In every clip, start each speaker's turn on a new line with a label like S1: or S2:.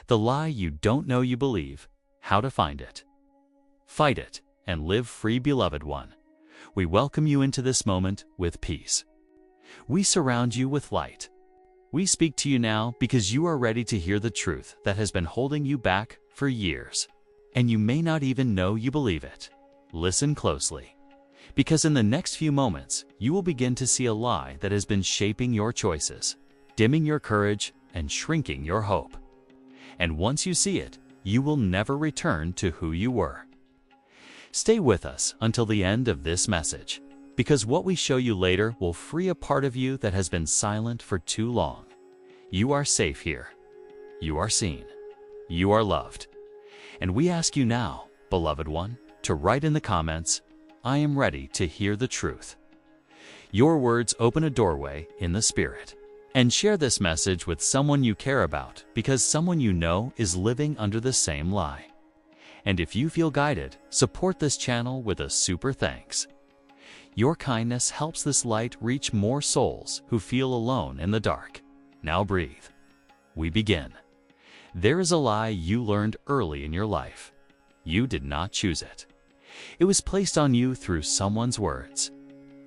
S1: The lie you don't know you believe, how to find it. Fight it and live free, beloved one. We welcome you into this moment with peace. We surround you with light. We speak to you now because you are ready to hear the truth that has been holding you back for years. And you may not even know you believe it. Listen closely, because in the next few moments, you will begin to see a lie that has been shaping your choices, dimming your courage, and shrinking your hope. And once you see it, you will never return to who you were. Stay with us until the end of this message, because what we show you later will free a part of you that has been silent for too long. You are safe here. You are seen. You are loved. And we ask you now, beloved one, to write in the comments, "I am ready to hear the truth." Your words open a doorway in the Spirit. And share this message with someone you care about, because someone you know is living under the same lie. And if you feel guided, support this channel with a super thanks. Your kindness helps this light reach more souls who feel alone in the dark. Now breathe. We begin. There is a lie you learned early in your life. You did not choose it. It was placed on you through someone's words,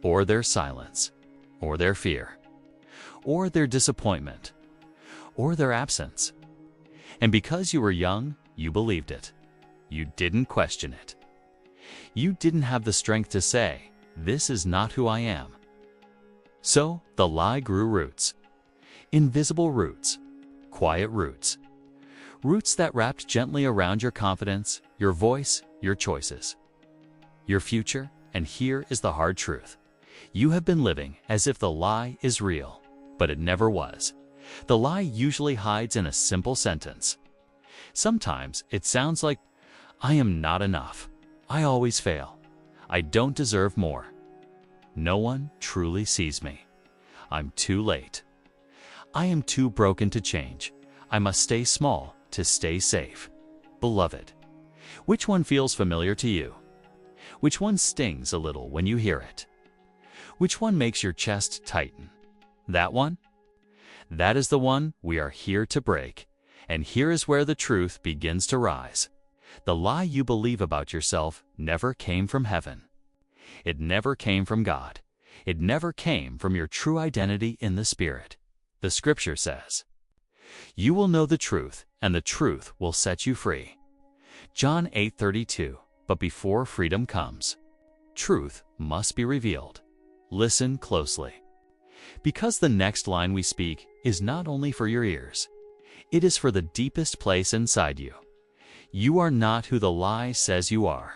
S1: or their silence, or their fear, or their disappointment, or their absence. And because you were young, you believed it. You didn't question it. You didn't have the strength to say, "This is not who I am." So the lie grew roots. Invisible roots, quiet roots. Roots that wrapped gently around your confidence, your voice, your choices, your future. And here is the hard truth. You have been living as if the lie is real, but it never was. The lie usually hides in a simple sentence. Sometimes it sounds like, "I am not enough. I always fail. I don't deserve more. No one truly sees me. I'm too late. I am too broken to change. I must stay small to stay safe." Beloved, which one feels familiar to you? Which one stings a little when you hear it? Which one makes your chest tighten? That one? That is the one we are here to break. And here is where the truth begins to rise. The lie you believe about yourself never came from heaven. It never came from God. It never came from your true identity in the Spirit. The Scripture says, "You will know the truth, and the truth will set you free." John 8:32. But before freedom comes, truth must be revealed. Listen closely, because the next line we speak is not only for your ears, it is for the deepest place inside you. You are not who the lie says you are.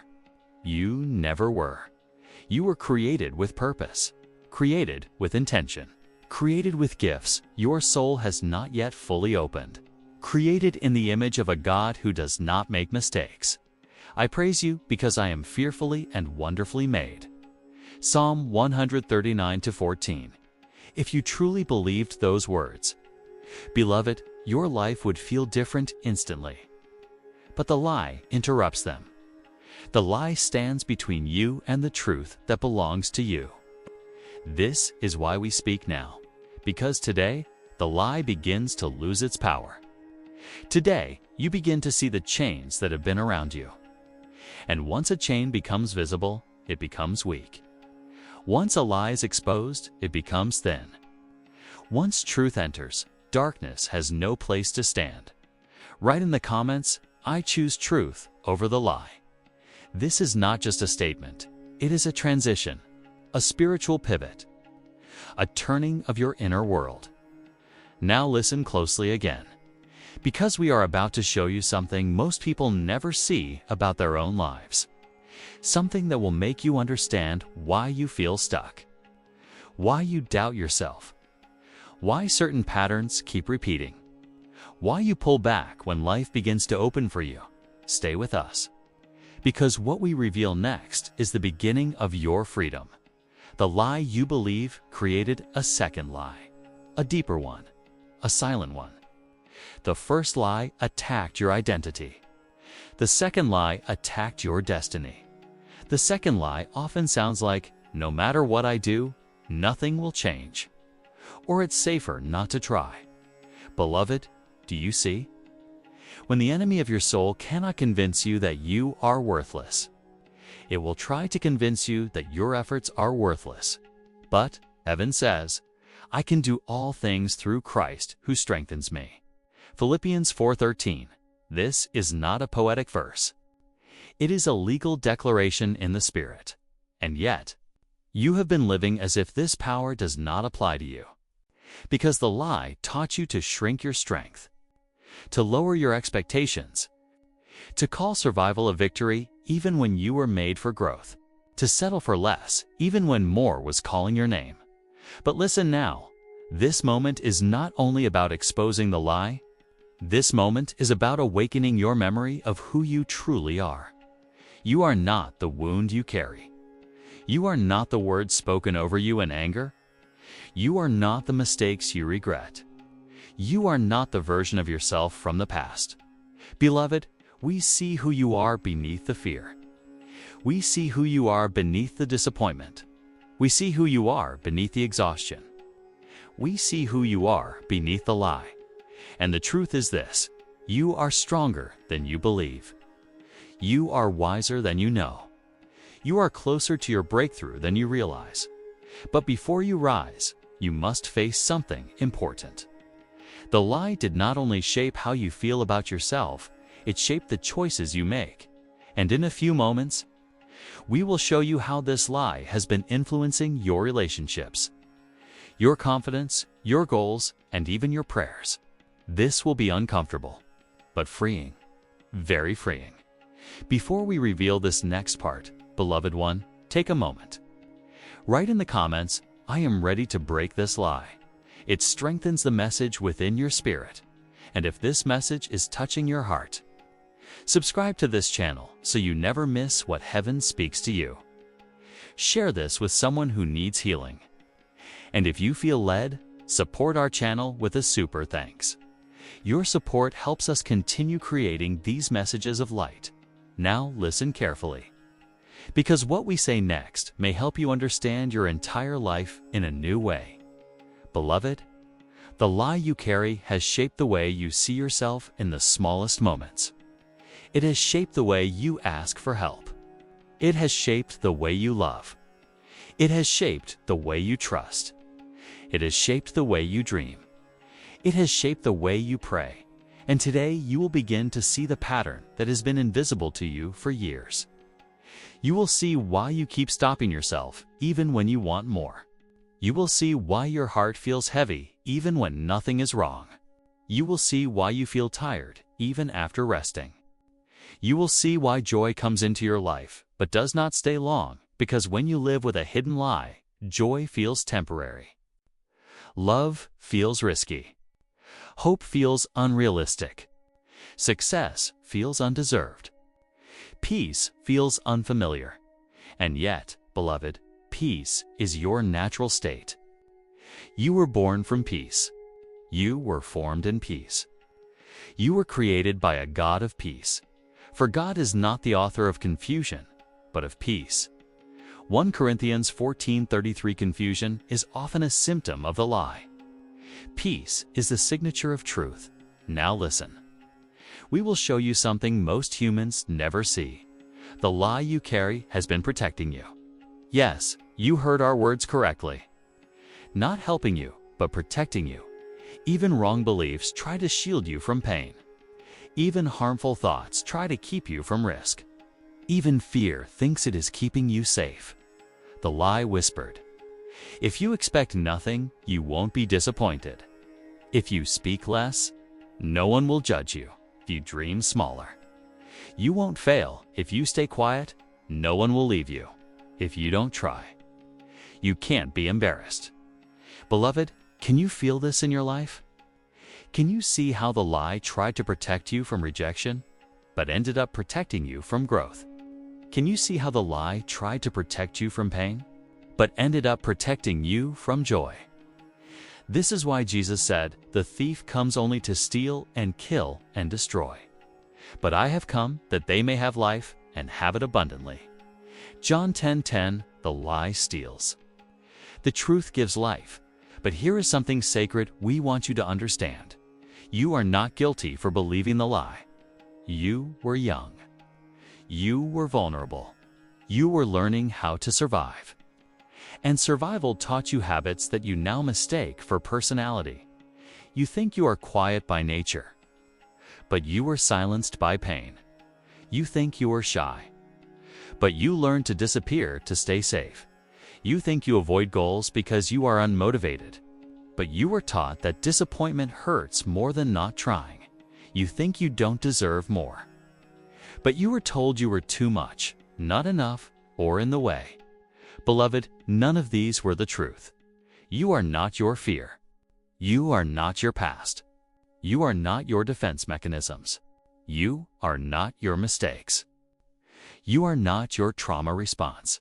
S1: You never were. You were created with purpose, created with intention, created with gifts your soul has not yet fully opened, created in the image of a God who does not make mistakes. I praise you because I am fearfully and wonderfully made. Psalm 139:14. If you truly believed those words, beloved, your life would feel different instantly. But the lie interrupts them. The lie stands between you and the truth that belongs to you. This is why we speak now, because today the lie begins to lose its power. Today you begin to see the chains that have been around you. And once a chain becomes visible, it becomes weak. Once a lie is exposed, it becomes thin. Once truth enters, darkness has no place to stand. Write in the comments, "I choose truth over the lie." This is not just a statement. It is a transition, a spiritual pivot, a turning of your inner world. Now listen closely again, because we are about to show you something most people never see about their own lives. Something that will make you understand why you feel stuck, why you doubt yourself, why certain patterns keep repeating, why you pull back when life begins to open for you. Stay with us, because what we reveal next is the beginning of your freedom. The lie you believe created a second lie, a deeper one, a silent one. The first lie attacked your identity. The second lie attacked your destiny. The second lie often sounds like, "No matter what I do, nothing will change," or "It's safer not to try." Beloved, do you see? When the enemy of your soul cannot convince you that you are worthless, it will try to convince you that your efforts are worthless. But heaven says, I can do all things through Christ who strengthens me. Philippians 4:13. This is not a poetic verse. It is a legal declaration in the Spirit. And yet, you have been living as if this power does not apply to you, because the lie taught you to shrink your strength, to lower your expectations, to call survival a victory even when you were made for growth, to settle for less even when more was calling your name. But listen now, this moment is not only about exposing the lie. This moment is about awakening your memory of who you truly are. You are not the wound you carry. You are not the words spoken over you in anger. You are not the mistakes you regret. You are not the version of yourself from the past. Beloved, we see who you are beneath the fear. We see who you are beneath the disappointment. We see who you are beneath the exhaustion. We see who you are beneath the lie. And the truth is this: you are stronger than you believe. You are wiser than you know. You are closer to your breakthrough than you realize. But before you rise, you must face something important. The lie did not only shape how you feel about yourself, it shaped the choices you make. And in a few moments, we will show you how this lie has been influencing your relationships, your confidence, your goals, and even your prayers. This will be uncomfortable, but freeing, very freeing. Before we reveal this next part, beloved one, take a moment. Write in the comments, I am ready to break this lie. It strengthens the message within your spirit. And if this message is touching your heart, subscribe to this channel so you never miss what heaven speaks to you. Share this with someone who needs healing. And if you feel led, support our channel with a super thanks. Your support helps us continue creating these messages of light. Now listen carefully, because what we say next may help you understand your entire life in a new way. Beloved, the lie you carry has shaped the way you see yourself in the smallest moments. It has shaped the way you ask for help. It has shaped the way you love. It has shaped the way you trust. It has shaped the way you dream. It has shaped the way you pray. And today you will begin to see the pattern that has been invisible to you for years. You will see why you keep stopping yourself even when you want more. You will see why your heart feels heavy even when nothing is wrong. You will see why you feel tired even after resting. You will see why joy comes into your life but does not stay long, because when you live with a hidden lie, joy feels temporary. Love feels risky. Hope feels unrealistic. Success feels undeserved. Peace feels unfamiliar. And yet, beloved, peace is your natural state. You were born from peace. You were formed in peace. You were created by a God of peace. For God is not the author of confusion, but of peace. 1 Corinthians 14:33. Confusion is often a symptom of the lie. Peace is the signature of truth. Now listen. We will show you something most humans never see. The lie you carry has been protecting you. Yes, you heard our words correctly. Not helping you, but protecting you. Even wrong beliefs try to shield you from pain. Even harmful thoughts try to keep you from risk. Even fear thinks it is keeping you safe. The lie whispered, if you expect nothing, you won't be disappointed. If you speak less, no one will judge you. If you dream smaller, you won't fail. If you stay quiet, no one will leave you. If you don't try, you can't be embarrassed. Beloved, can you feel this in your life? Can you see how the lie tried to protect you from rejection, but ended up protecting you from growth? Can you see how the lie tried to protect you from pain, but ended up protecting you from joy? This is why Jesus said, the thief comes only to steal and kill and destroy. But I have come that they may have life and have it abundantly. John 10:10, the lie steals. The truth gives life. But here is something sacred we want you to understand. You are not guilty for believing the lie. You were young. You were vulnerable. You were learning how to survive. And survival taught you habits that you now mistake for personality. You think you are quiet by nature, but you were silenced by pain. You think you are shy, but you learned to disappear to stay safe. You think you avoid goals because you are unmotivated, but you were taught that disappointment hurts more than not trying. You think you don't deserve more, but you were told you were too much, not enough, or in the way. Beloved, none of these were the truth. You are not your fear. You are not your past. You are not your defense mechanisms. You are not your mistakes. You are not your trauma response.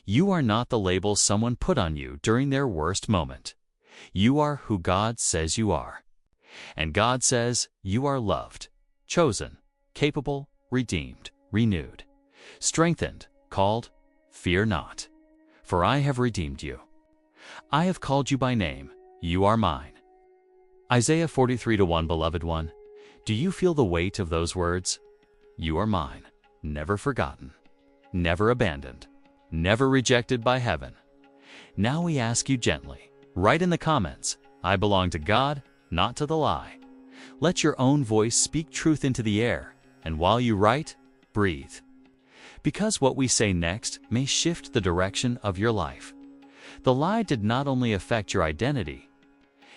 S1: You are not the label someone put on you during their worst moment. You are who God says you are. And God says you are loved, chosen, capable, redeemed, renewed, strengthened, called. Fear not, for I have redeemed you. I have called you by name. You are mine. Isaiah 43:1. Beloved one, do you feel the weight of those words? You are mine, never forgotten, never abandoned, never rejected by heaven. Now we ask you gently, write in the comments, I belong to God, not to the lie. Let your own voice speak truth into the air, and while you write, breathe. Because what we say next may shift the direction of your life. The lie did not only affect your identity,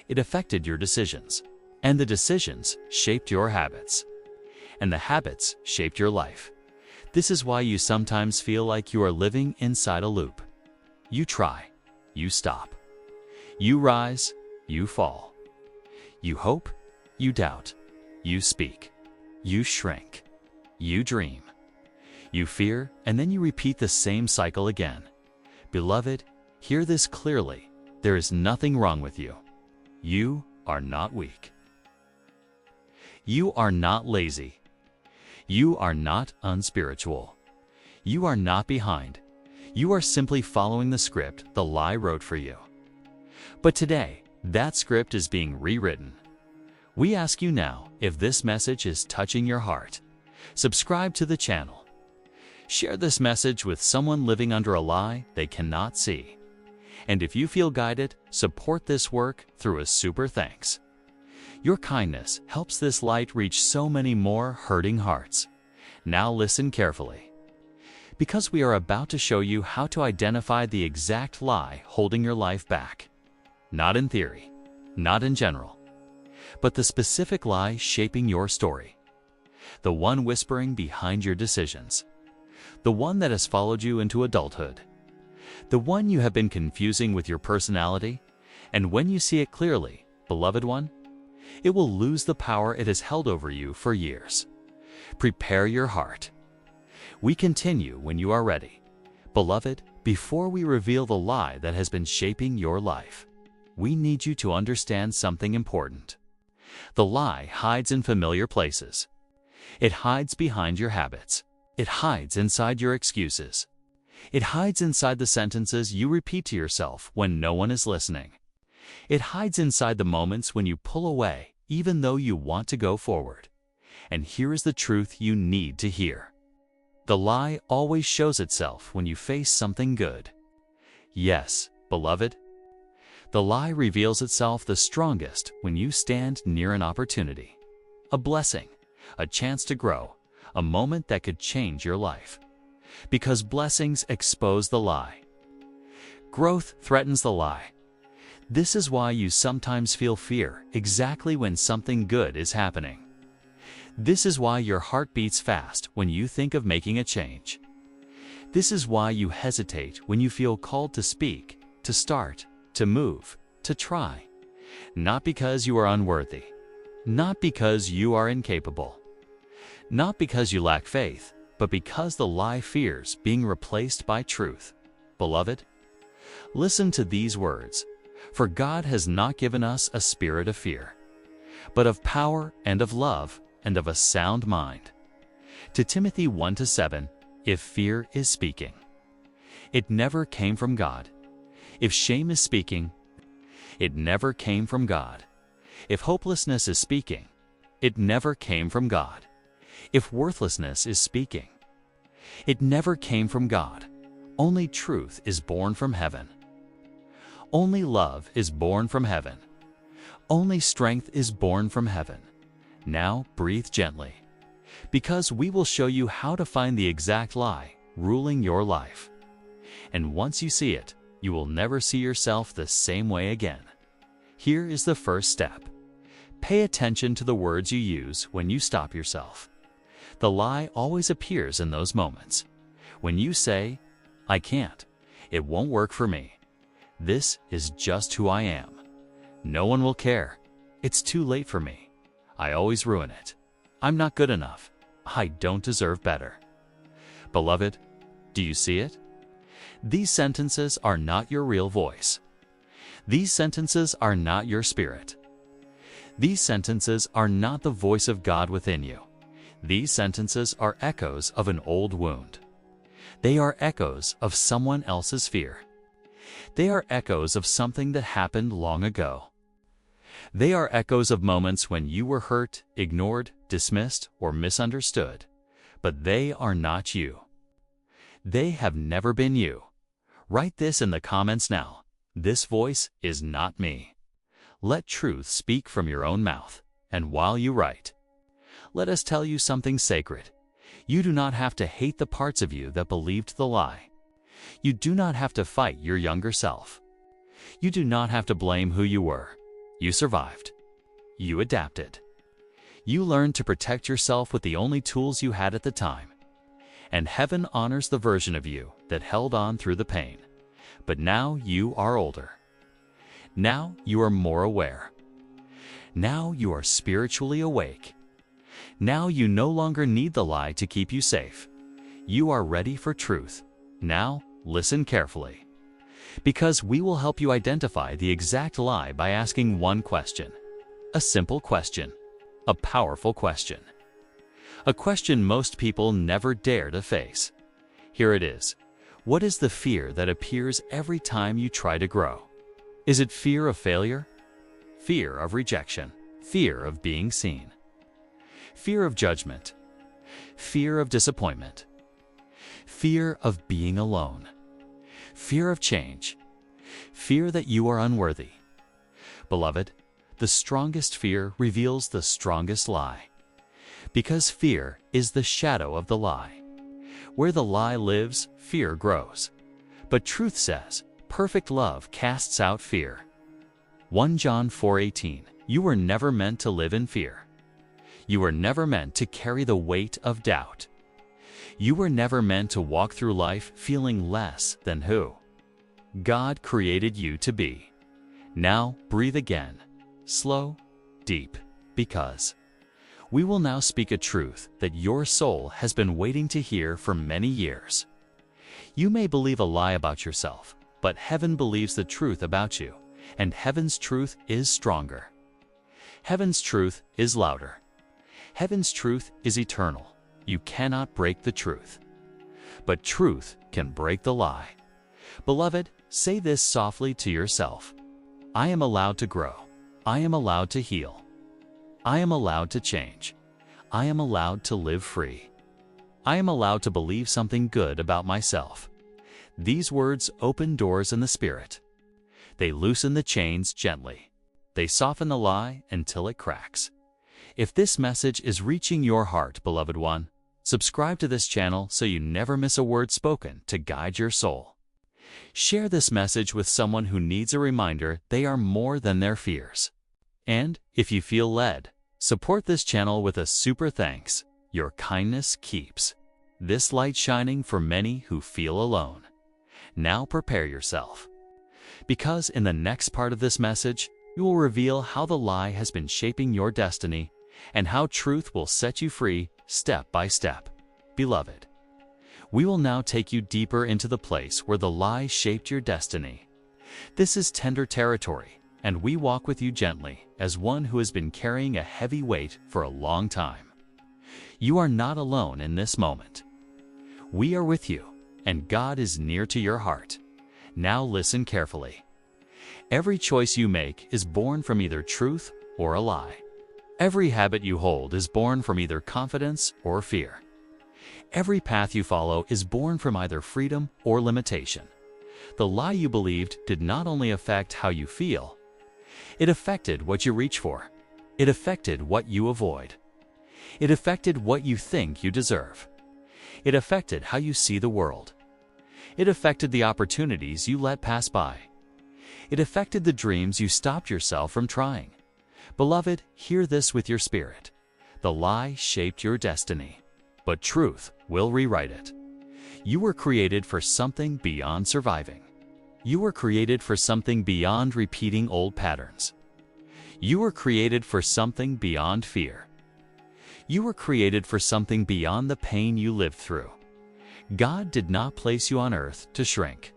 S1: it affected your decisions. And the decisions shaped your habits. And the habits shaped your life. This is why you sometimes feel like you are living inside a loop. You try, you stop. You rise, you fall. You hope, you doubt. You speak, you shrink. You dream. You fear, and then you repeat the same cycle again. Beloved, hear this clearly. There is nothing wrong with you. You are not weak. You are not lazy. You are not unspiritual. You are not behind. You are simply following the script the lie wrote for you. But today, that script is being rewritten. We ask you now, if this message is touching your heart, subscribe to the channel. Share this message with someone living under a lie they cannot see. And if you feel guided, support this work through a super thanks. Your kindness helps this light reach so many more hurting hearts. Now listen carefully, because we are about to show you how to identify the exact lie holding your life back. Not in theory, not in general, but the specific lie shaping your story. The one whispering behind your decisions. The one that has followed you into adulthood. The one you have been confusing with your personality, and when you see it clearly, beloved one, it will lose the power it has held over you for years. Prepare your heart. We continue when you are ready. Beloved, before we reveal the lie that has been shaping your life, we need you to understand something important. The lie hides in familiar places. It hides behind your habits. It hides inside your excuses. It hides inside the sentences you repeat to yourself when no one is listening. It hides inside the moments when you pull away, even though you want to go forward. And here is the truth you need to hear. The lie always shows itself when you face something good. Yes, beloved. The lie reveals itself the strongest when you stand near an opportunity, a blessing, a chance to grow, a moment that could change your life. Because blessings expose the lie. Growth threatens the lie. This is why you sometimes feel fear exactly when something good is happening. This is why your heart beats fast when you think of making a change. This is why you hesitate when you feel called to speak, to start, to move, to try. Not because you are unworthy. Not because you are incapable. Not because you lack faith, but because the lie fears being replaced by truth. Beloved, listen to these words. For God has not given us a spirit of fear, but of power and of love and of a sound mind. To Timothy 1:7, if fear is speaking, it never came from God. If shame is speaking, it never came from God. If hopelessness is speaking, it never came from God. if worthlessness is speaking. It never came from God. Only truth is born from heaven. Only love is born from heaven. Only strength is born from heaven. Now breathe gently, because we will show you how to find the exact lie ruling your life. And once you see it, you will never see yourself the same way again. Here is the first step. Pay attention to the words you use when you stop yourself. The lie always appears in those moments. When you say, "I can't, it won't work for me. This is just who I am. No one will care. It's too late for me. I always ruin it. I'm not good enough. I don't deserve better." Beloved, do you see it? These sentences are not your real voice. These sentences are not your spirit. These sentences are not the voice of God within you. These sentences are echoes of an old wound. They are echoes of someone else's fear. They are echoes of something that happened long ago. They are echoes of moments when you were hurt, ignored, dismissed, or misunderstood. But they are not you. They have never been you. Write this in the comments now. This voice is not me. Let truth speak from your own mouth. And while you write, let us tell you something sacred. You do not have to hate the parts of you that believed the lie. You do not have to fight your younger self. You do not have to blame who you were. You survived. You adapted. You learned to protect yourself with the only tools you had at the time. And heaven honors the version of you that held on through the pain. But now you are older. Now you are more aware. Now you are spiritually awake. Now you no longer need the lie to keep you safe. You are ready for truth. Now listen carefully, because we will help you identify the exact lie by asking one question. A simple question. A powerful question. A question most people never dare to face. Here it is. What is the fear that appears every time you try to grow? Is it fear of failure? Fear of rejection? Fear of being seen? Fear of judgment? Fear of disappointment? Fear of being alone? Fear of change? Fear that you are unworthy? Beloved, the strongest fear reveals the strongest lie. Because fear is the shadow of the lie. Where the lie lives, fear grows. But truth says, perfect love casts out fear. 1 John 4:18. You were never meant to live in fear. You were never meant to carry the weight of doubt. You were never meant to walk through life feeling less than who God created you to be. Now breathe again, slow, deep, because we will now speak a truth that your soul has been waiting to hear for many years. You may believe a lie about yourself, but heaven believes the truth about you, and heaven's truth is stronger. Heaven's truth is louder. Heaven's truth is eternal. You cannot break the truth. But truth can break the lie. Beloved, say this softly to yourself. I am allowed to grow. I am allowed to heal. I am allowed to change. I am allowed to live free. I am allowed to believe something good about myself. These words open doors in the spirit. They loosen the chains gently. They soften the lie until it cracks. If this message is reaching your heart, beloved one, subscribe to this channel so you never miss a word spoken to guide your soul. Share this message with someone who needs a reminder they are more than their fears. And if you feel led, support this channel with a super thanks. Your kindness keeps this light shining for many who feel alone. Now prepare yourself, because in the next part of this message, we will reveal how the lie has been shaping your destiny and how truth will set you free step by step. Beloved, we will now take you deeper into the place where the lie shaped your destiny. This is tender territory, and we walk with you gently as one who has been carrying a heavy weight for a long time. You are not alone in this moment. We are with you, and God is near to your heart. Now listen carefully. Every choice you make is born from either truth or a lie. Every habit you hold is born from either confidence or fear. Every path you follow is born from either freedom or limitation. The lie you believed did not only affect how you feel, it affected what you reach for. It affected what you avoid. It affected what you think you deserve. It affected how you see the world. It affected the opportunities you let pass by. It affected the dreams you stopped yourself from trying. Beloved, hear this with your spirit. The lie shaped your destiny, but truth will rewrite it. You were created for something beyond surviving. You were created for something beyond repeating old patterns. You were created for something beyond fear. You were created for something beyond the pain you lived through. God did not place you on earth to shrink.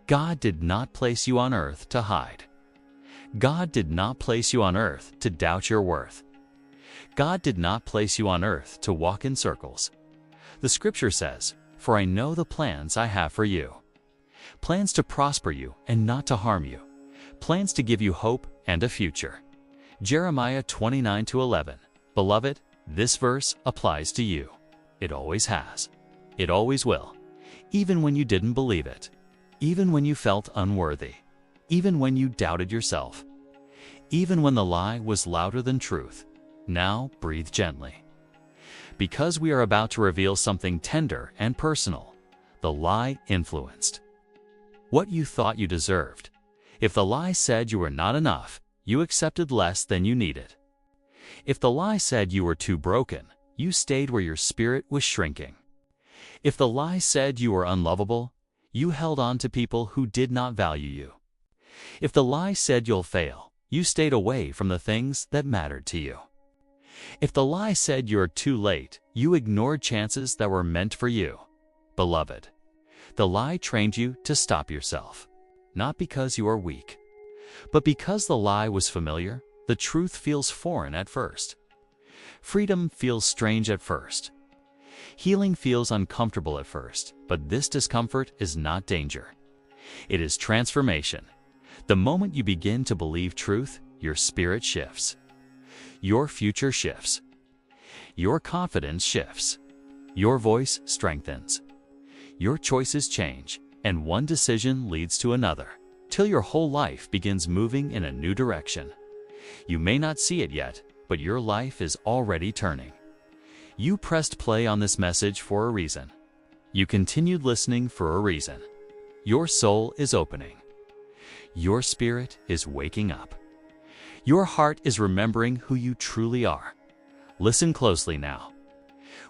S1: God did not place you on earth to hide. God did not place you on earth to doubt your worth. God did not place you on earth to walk in circles. The scripture says, "For I know the plans I have for you." Plans to prosper you and not to harm you. Plans to give you hope and a future. Jeremiah 29:11. Beloved, this verse applies to you. It always has. It always will. Even when you didn't believe it. Even when you felt unworthy. Even when you doubted yourself. Even when the lie was louder than truth. Now breathe gently. Because we are about to reveal something tender and personal. The lie influenced what you thought you deserved. If the lie said you were not enough, you accepted less than you needed. If the lie said you were too broken, you stayed where your spirit was shrinking. If the lie said you were unlovable, you held on to people who did not value you. If the lie said you'll fail, you stayed away from the things that mattered to you. If the lie said you're too late, you ignored chances that were meant for you. Beloved, the lie trained you to stop yourself, not because you are weak, but because the lie was familiar. The truth feels foreign at first. Freedom feels strange at first. Healing feels uncomfortable at first, but this discomfort is not danger. It is transformation. The moment you begin to believe truth, your spirit shifts. Your future shifts. Your confidence shifts. Your voice strengthens. Your choices change, and one decision leads to another, till your whole life begins moving in a new direction. You may not see it yet, but your life is already turning. You pressed play on this message for a reason. You continued listening for a reason. Your soul is opening. Your spirit is waking up. Your heart is remembering who you truly are. Listen closely now.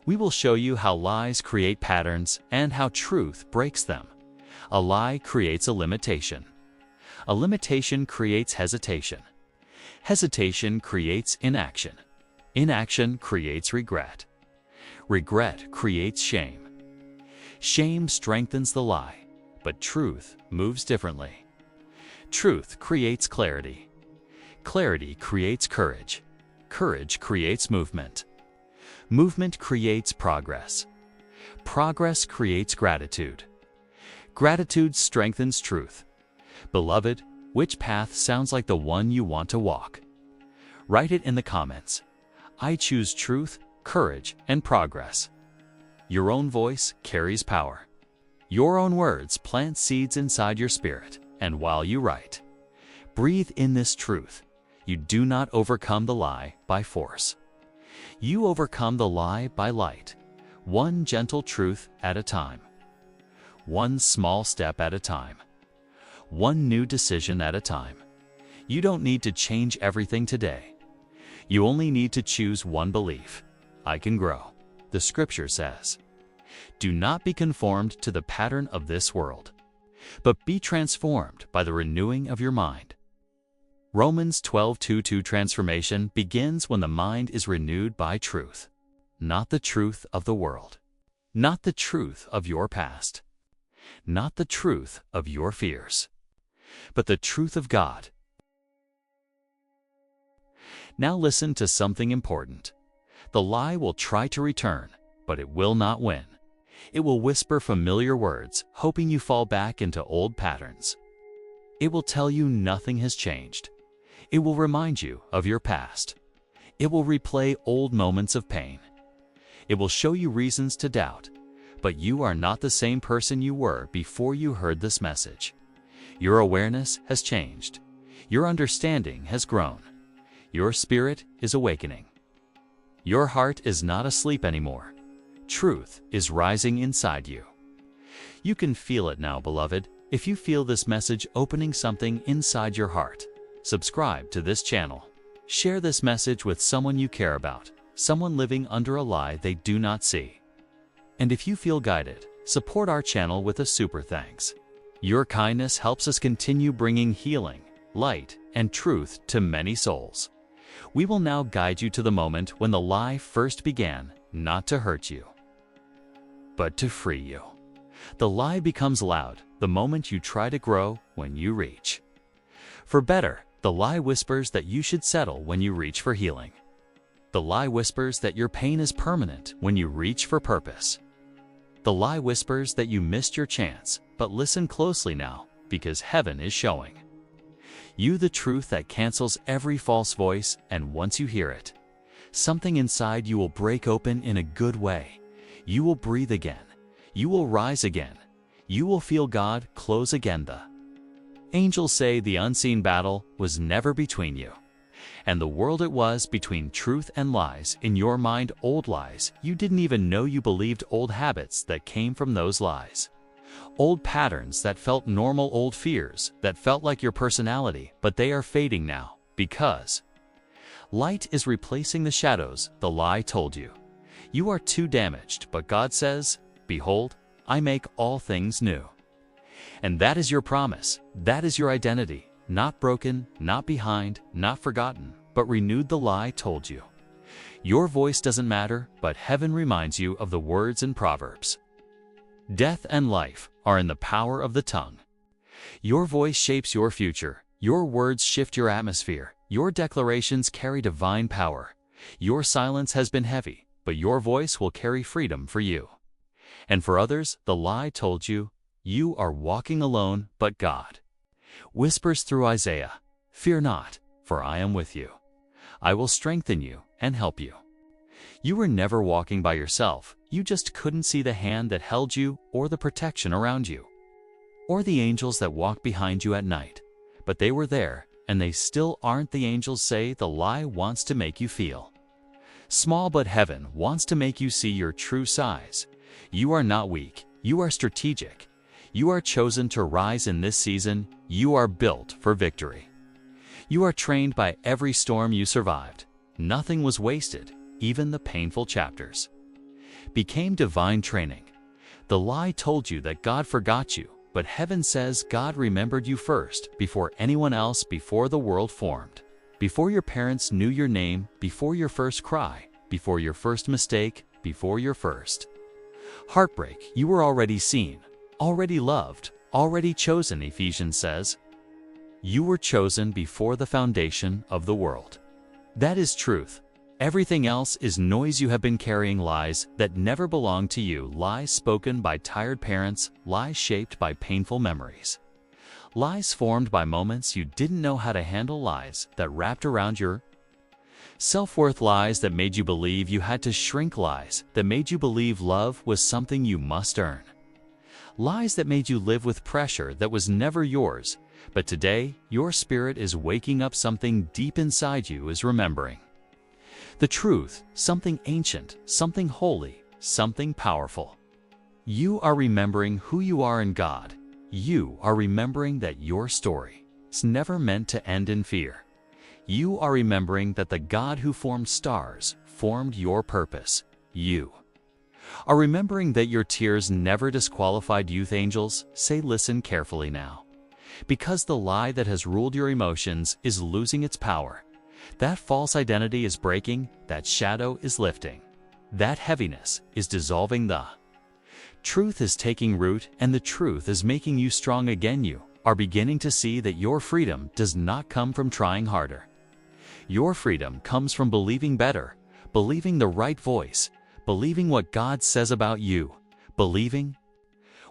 S1: We will show you how lies create patterns and how truth breaks them. A lie creates a limitation. A limitation creates hesitation. Hesitation creates inaction. Inaction creates regret. Regret creates shame. Shame strengthens the lie, but truth moves differently. Truth creates clarity. Clarity creates courage. Courage creates movement. Movement creates progress. Progress creates gratitude. Gratitude strengthens truth. Beloved, which path sounds like the one you want to walk? Write it in the comments. I choose truth, courage, and progress. Your own voice carries power. Your own words plant seeds inside your spirit, and while you write, breathe in this truth. You do not overcome the lie by force. You overcome the lie by light, one gentle truth at a time. One small step at a time. One new decision at a time. You don't need to change everything today. You only need to choose one belief. I can grow. The scripture says, do not be conformed to the pattern of this world, but be transformed by the renewing of your mind. Romans 12:2 transformation begins when the mind is renewed by truth, not the truth of the world, not the truth of your past, not the truth of your fears, but the truth of God. Now listen to something important. The lie will try to return, but it will not win. It will whisper familiar words, hoping you fall back into old patterns. It will tell you nothing has changed. It will remind you of your past. It will replay old moments of pain. It will show you reasons to doubt, but you are not the same person you were before you heard this message. Your awareness has changed. Your understanding has grown. Your spirit is awakening. Your heart is not asleep anymore. Truth is rising inside you. You can feel it now, beloved. If you feel this message opening something inside your heart, subscribe to this channel. Share this message with someone you care about, someone living under a lie they do not see. And if you feel guided, support our channel with a super thanks. Your kindness helps us continue bringing healing, light, and truth to many souls. We will now guide you to the moment when the lie first began, not to hurt you, but to free you. The lie becomes loud the moment you try to grow when you reach for better. The lie whispers that you should settle when you reach for healing. The lie whispers that your pain is permanent when you reach for purpose. The lie whispers that you missed your chance, but listen closely now, because heaven is showing you the truth that cancels every false voice, and once you hear it, something inside you will break open in a good way. You will breathe again. You will rise again. You will feel God close again. The angels say the unseen battle was never between you and the world. It was between truth and lies in your mind, old lies you didn't even know you believed, old habits that came from those lies, old patterns that felt normal, old fears that felt like your personality, but they are fading now because light is replacing the shadows the lie told you. You are too damaged, but God says, "Behold, I make all things new." And that is your promise. That is your identity. Not broken, not behind, not forgotten, but renewed. The lie told you your voice doesn't matter, but heaven reminds you of the words in Proverbs. Death and life are in the power of the tongue. Your voice shapes your future. Your words shift your atmosphere. Your declarations carry divine power. Your silence has been heavy, but your voice will carry freedom for you. And for others, the lie told you, you are walking alone, but God whispers through Isaiah, "Fear not, for I am with you. I will strengthen you and help you." You were never walking by yourself. You just couldn't see the hand that held you, or the protection around you, or the angels that walked behind you at night. But they were there, and they still aren't. The angels say the lie wants to make you feel small, but heaven wants to make you see your true size. You are not weak. You are strategic. You are chosen to rise in this season. You are built for victory. You are trained by every storm you survived. Nothing was wasted. Even the painful chapters became divine training. The lie told you that God forgot you, but heaven says God remembered you first, before anyone else, before the world formed, before your parents knew your name, before your first cry, before your first mistake, before your first heartbreak. You were already seen, already loved, already chosen. Ephesians says, you were chosen before the foundation of the world. That is truth. Everything else is noise. You have been carrying lies that never belonged to you, lies spoken by tired parents, lies shaped by painful memories, lies formed by moments you didn't know how to handle, lies that wrapped around your self-worth, lies that made you believe you had to shrink, lies that made you believe love was something you must earn, lies that made you live with pressure that was never yours. But today, your spirit is waking up. Something deep inside you is remembering the truth, something ancient, something holy, something powerful. You are remembering who you are in God. You are remembering that your story is never meant to end in fear. You are remembering that the God who formed stars formed your purpose. You are remembering that your tears never disqualified youth. Angels say, listen carefully now, because the lie that has ruled your emotions is losing its power. That false identity is breaking. That shadow is lifting. That heaviness is dissolving. The truth is taking root, and the truth is making you strong again. You are beginning to see that your freedom does not come from trying harder. Your freedom comes from believing better, believing the right voice, believing what God says about you, believing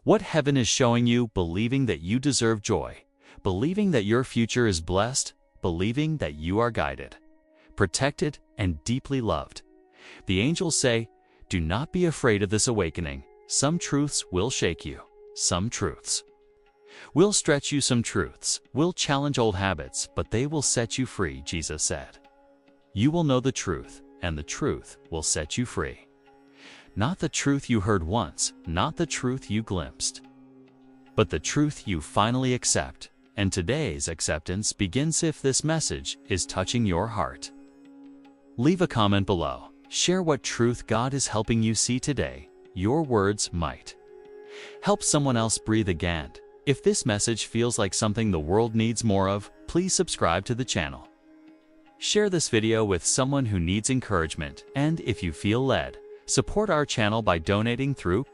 S1: what heaven is showing you, believing that you deserve joy, believing that your future is blessed, believing that you are guided, protected, and deeply loved. The angels say, "Do not be afraid of this awakening. Some truths will shake you. Some truths will stretch you. Some truths will challenge old habits, but they will set you free," Jesus said. You will know the truth, and the truth will set you free. Not the truth you heard once, not the truth you glimpsed, but the truth you finally accept. And today's acceptance begins if this message is touching your heart. Leave a comment below. Share what truth God is helping you see today. Your words might help someone else breathe again. If this message feels like something the world needs more of, please subscribe to the channel. Share this video with someone who needs encouragement, and if you feel led, support our channel by donating through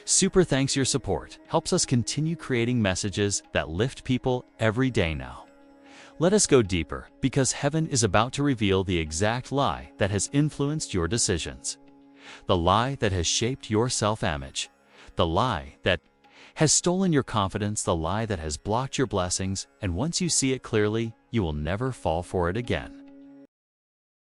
S1: Super Thanks. Your support helps us continue creating messages that lift people every day now. Let us go deeper, because heaven is about to reveal the exact lie that has influenced your decisions. The lie that has shaped your self-image. The lie that has stolen your confidence. The lie that has blocked your blessings. And once you see it clearly, you will never fall for it again.